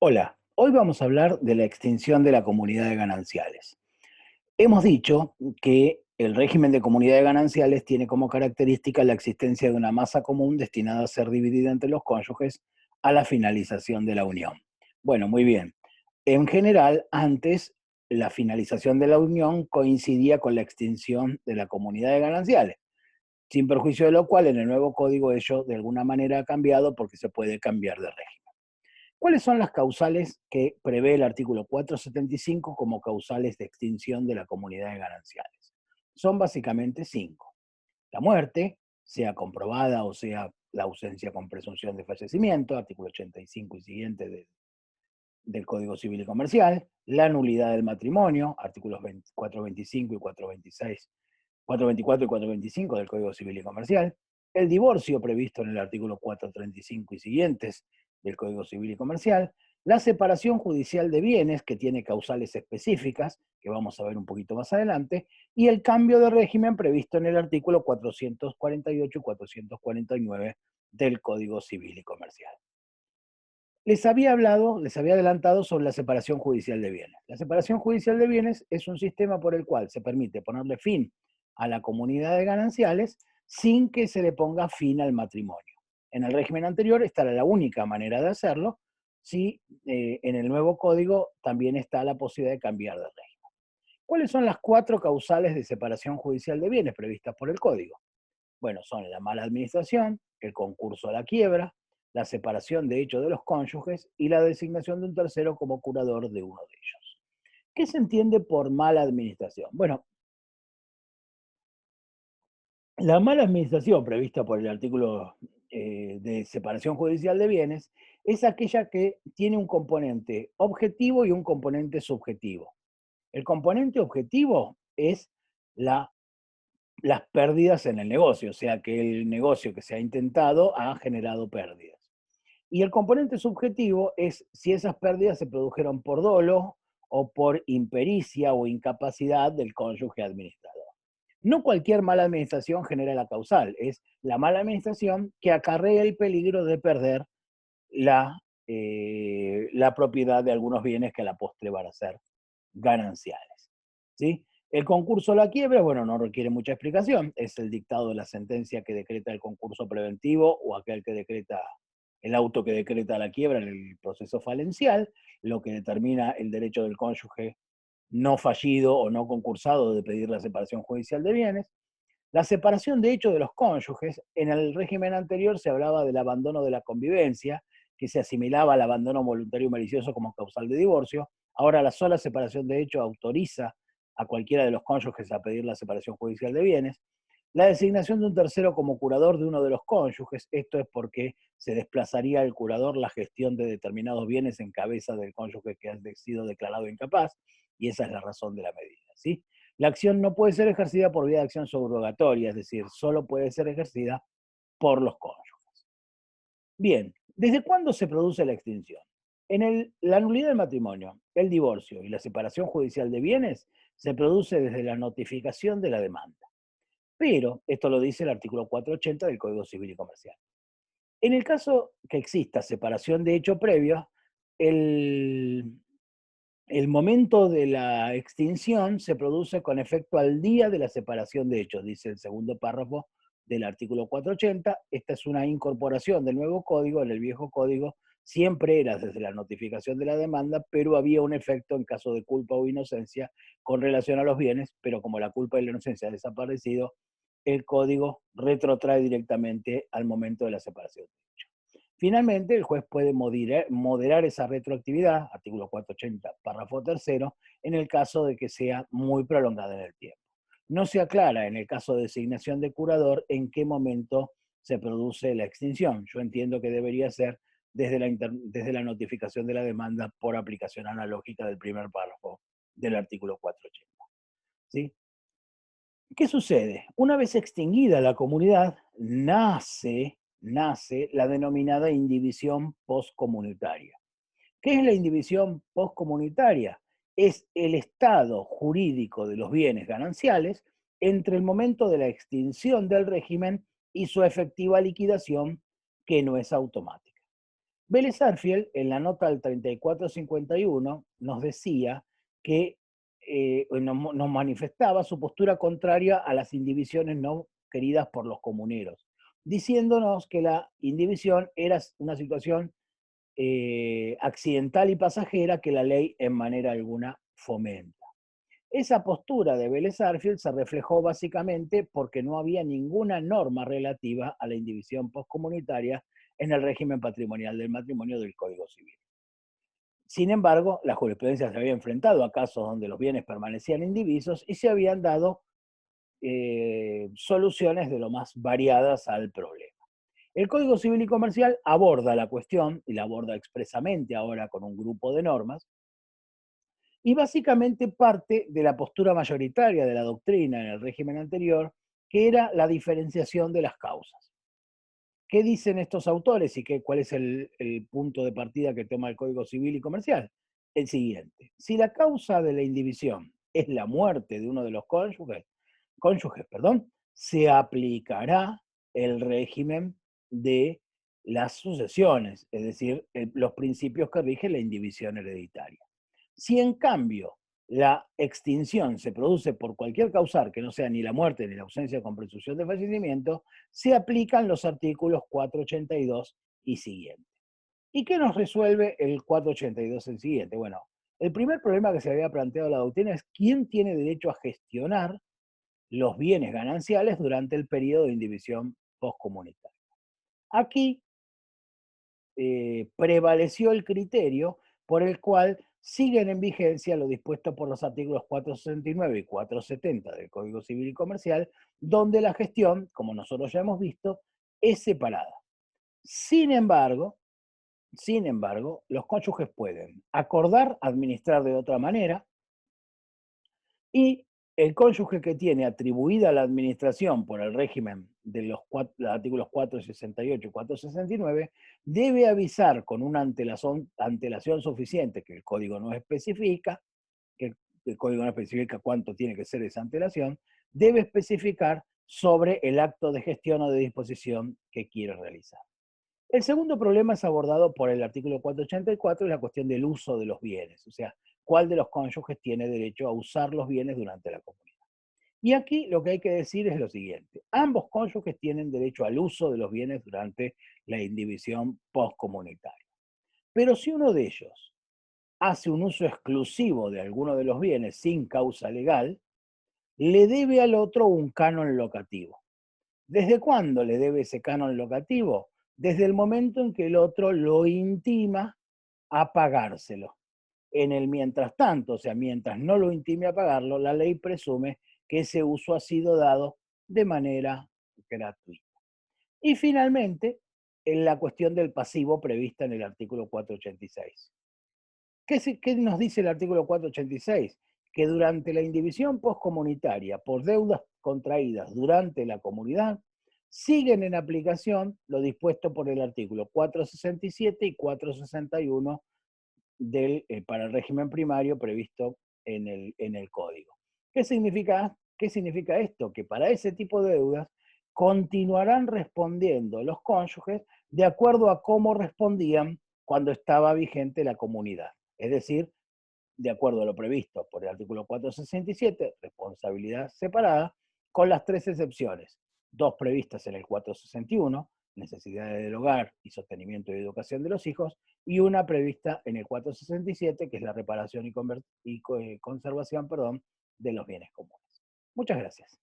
Hola, hoy vamos a hablar de la extinción de la comunidad de gananciales. Hemos dicho que el régimen de comunidades gananciales tiene como característica la existencia de una masa común destinada a ser dividida entre los cónyuges a la finalización de la unión. Bueno, muy bien. En general, antes la finalización de la unión coincidía con la extinción de la comunidad de gananciales, sin perjuicio de lo cual en el nuevo código ello de alguna manera ha cambiado porque se puede cambiar de régimen. ¿Cuáles son las causales que prevé el artículo 475 como causales de extinción de la comunidad de gananciales? Son básicamente cinco. La muerte, sea comprobada o sea la ausencia con presunción de fallecimiento, artículo 85 y siguiente del Código Civil y Comercial. La nulidad del matrimonio, artículos 425 y 426, 424 y 425 del Código Civil y Comercial. El divorcio previsto en el artículo 435 y siguientes del Código Civil y Comercial. La separación judicial de bienes, que tiene causales específicas, que vamos a ver un poquito más adelante, y el cambio de régimen previsto en el artículo 448 y 449 del Código Civil y Comercial. Les había adelantado sobre la separación judicial de bienes. La separación judicial de bienes es un sistema por el cual se permite ponerle fin a la comunidad de gananciales sin que se le ponga fin al matrimonio. En el régimen anterior esta era la única manera de hacerlo, si en el nuevo código también está la posibilidad de cambiar de régimen. ¿Cuáles son las cuatro causales de separación judicial de bienes previstas por el código? Bueno, son la mala administración, el concurso a la quiebra, la separación de hecho de los cónyuges y la designación de un tercero como curador de uno de ellos. ¿Qué se entiende por mala administración? Bueno, la mala administración prevista por el artículo de separación judicial de bienes es aquella que tiene un componente objetivo y un componente subjetivo. El componente objetivo es la las pérdidas en el negocio, o sea que el negocio que se ha intentado ha generado pérdidas. Y el componente subjetivo es si esas pérdidas se produjeron por dolo o por impericia o incapacidad del cónyuge administrador. No cualquier mala administración genera la causal, es la mala administración que acarrea el peligro de perder la propiedad de algunos bienes que a la postre van a ser gananciales. ¿Sí? El concurso a la quiebra, bueno, no requiere mucha explicación, es el dictado de la sentencia que decreta el concurso preventivo o aquel que decreta el auto que decreta la quiebra en el proceso falencial, lo que determina el derecho del cónyuge no fallido o no concursado de pedir la separación judicial de bienes. La separación de hecho de los cónyuges, en el régimen anterior se hablaba del abandono de la convivencia, que se asimilaba al abandono voluntario y malicioso como causal de divorcio. Ahora la sola separación de hecho autoriza a cualquiera de los cónyuges a pedir la separación judicial de bienes. La designación de un tercero como curador de uno de los cónyuges, esto es porque se desplazaría el curador la gestión de determinados bienes en cabeza del cónyuge que ha sido declarado incapaz, y esa es la razón de la medida, ¿sí? La acción no puede ser ejercida por vía de acción subrogatoria, es decir, solo puede ser ejercida por los cónyuges. Bien, ¿desde cuándo se produce la extinción? La nulidad del matrimonio, el divorcio y la separación judicial de bienes se produce desde la notificación de la demanda. Pero esto lo dice el artículo 480 del Código Civil y Comercial. En el caso que exista separación de hecho previo, el, el momento de la extinción se produce con efecto al día de la separación de hechos, dice el segundo párrafo del artículo 480. Esta es una incorporación del nuevo código. En el viejo código siempre era desde la notificación de la demanda, pero había un efecto en caso de culpa o inocencia con relación a los bienes, pero como la culpa y la inocencia ha desaparecido, el código retrotrae directamente al momento de la separación de hechos. Finalmente, el juez puede moderar esa retroactividad, artículo 480, párrafo tercero, en el caso de que sea muy prolongada en el tiempo. No se aclara en el caso de designación de curador en qué momento se produce la extinción. Yo entiendo que debería ser desde la notificación de la demanda por aplicación analógica del primer párrafo del artículo 480. ¿Sí? ¿Qué sucede? Una vez extinguida la comunidad, nace la denominada indivisión postcomunitaria. ¿Qué es la indivisión postcomunitaria? Es el estado jurídico de los bienes gananciales entre el momento de la extinción del régimen y su efectiva liquidación, que no es automática. Vélez Sarsfield, en la nota del 3451, nos decía que nos manifestaba su postura contraria a las indivisiones no queridas por los comuneros, diciéndonos que la indivisión era una situación accidental y pasajera que la ley en manera alguna fomenta. Esa postura de Vélez Sarsfield se reflejó básicamente porque no había ninguna norma relativa a la indivisión postcomunitaria en el régimen patrimonial del matrimonio del Código Civil. Sin embargo, la jurisprudencia se había enfrentado a casos donde los bienes permanecían indivisos y se habían dado soluciones de lo más variadas al problema. El Código Civil y Comercial aborda la cuestión, y la aborda expresamente ahora con un grupo de normas, y básicamente parte de la postura mayoritaria de la doctrina en el régimen anterior, que era la diferenciación de las causas. ¿Qué dicen estos autores y cuál es el punto de partida que toma el Código Civil y Comercial? El siguiente: si la causa de la indivisión es la muerte de uno de los cónyuges, se aplicará el régimen de las sucesiones, es decir, los principios que rigen la indivisión hereditaria. Si en cambio la extinción se produce por cualquier causal que no sea ni la muerte ni la ausencia con presunción de fallecimiento, se aplican los artículos 482 y siguiente. ¿Y qué nos resuelve el 482 en siguiente? Bueno, el primer problema que se había planteado la doctrina es quién tiene derecho a gestionar los bienes gananciales durante el periodo de indivisión postcomunitaria. Aquí prevaleció el criterio por el cual siguen en vigencia lo dispuesto por los artículos 469 y 470 del Código Civil y Comercial, donde la gestión, como nosotros ya hemos visto, es separada. Sin embargo, los cónyuges pueden acordar administrar de otra manera, y el cónyuge que tiene atribuida la administración por el régimen de los artículos 468 y 469 debe avisar con una antelación suficiente, que el código no especifica, que el código no especifica cuánto tiene que ser esa antelación, debe especificar sobre el acto de gestión o de disposición que quiere realizar. El segundo problema es abordado por el artículo 484, y la cuestión del uso de los bienes, o sea, cuál de los cónyuges tiene derecho a usar los bienes durante la comunidad. Y aquí lo que hay que decir es lo siguiente: ambos cónyuges tienen derecho al uso de los bienes durante la indivisión postcomunitaria. Pero si uno de ellos hace un uso exclusivo de alguno de los bienes sin causa legal, le debe al otro un canon locativo. ¿Desde cuándo le debe ese canon locativo? Desde el momento en que el otro lo intima a pagárselo. En el mientras tanto, o sea, mientras no lo intime a pagarlo, la ley presume que ese uso ha sido dado de manera gratuita. Y finalmente, en la cuestión del pasivo prevista en el artículo 486. ¿Qué nos dice el artículo 486? Que durante la indivisión postcomunitaria por deudas contraídas durante la comunidad, siguen en aplicación lo dispuesto por el artículo 467 y 461 para el régimen primario previsto en el código. ¿Qué significa esto? Que para ese tipo de deudas continuarán respondiendo los cónyuges de acuerdo a cómo respondían cuando estaba vigente la comunidad. Es decir, de acuerdo a lo previsto por el artículo 467, responsabilidad separada, con las tres excepciones: dos previstas en el 461, necesidades del hogar y sostenimiento y educación de los hijos, y una prevista en el 467, que es la reparación y conservación, de los bienes comunes. Muchas gracias.